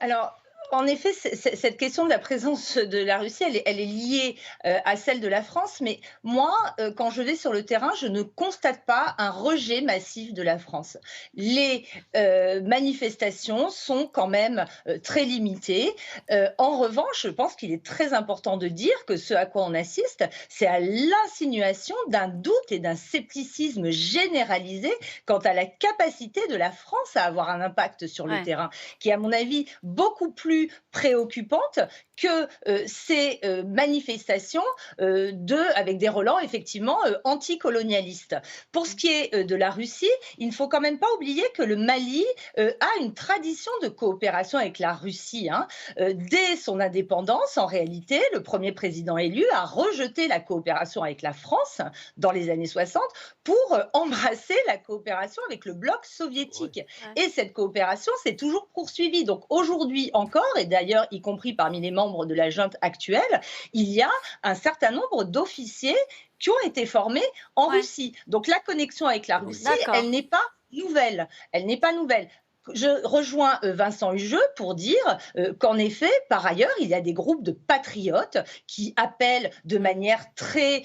Alors, en effet, cette question de la présence de la Russie, elle est liée, à celle de la France. Mais moi, quand je vais sur le terrain, je ne constate pas un rejet massif de la France. Les, manifestations sont quand même, très limitées. En revanche, je pense qu'il est très important de dire que ce à quoi on assiste, c'est à l'insinuation d'un doute et d'un scepticisme généralisé quant à la capacité de la France à avoir un impact sur le Ouais. terrain, qui est à mon avis beaucoup plus préoccupante que ces manifestations avec des relents effectivement anticolonialistes. Pour ce qui est de la Russie, il ne faut quand même pas oublier que le Mali a une tradition de coopération avec la Russie, hein. Dès son indépendance, en réalité, le premier président élu a rejeté la coopération avec la France dans les années 60 pour embrasser la coopération avec le bloc Ouais. soviétique. Ouais. Et cette coopération s'est toujours poursuivie. Donc aujourd'hui encore, et d'ailleurs y compris parmi les membres de la junte actuelle, il y a un certain nombre d'officiers qui ont été formés en Ouais. Russie. Donc la connexion avec la Donc Russie, elle d'accord. n'est pas nouvelle. Elle n'est pas nouvelle. Je rejoins Vincent Hugeux pour dire qu'en effet, par ailleurs, il y a des groupes de patriotes qui appellent de manière très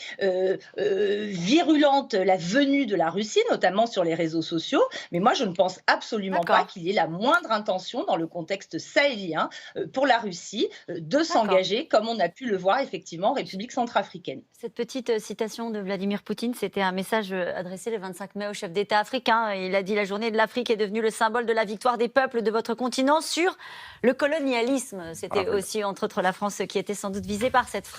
virulente la venue de la Russie, notamment sur les réseaux sociaux. Mais moi, je ne pense absolument pas D'accord. qu'il y ait la moindre intention, dans le contexte sahélien, pour la Russie, de D'accord. s'engager, comme on a pu le voir effectivement en République centrafricaine. Cette petite citation de Vladimir Poutine, c'était un message adressé le 25 mai au chef d'État africain. Il a dit: la journée de l'Afrique est devenue le symbole de la victoire des peuples de votre continent sur le colonialisme. C'était Parabole. aussi, entre autres, la France qui était sans doute visée par cette phrase.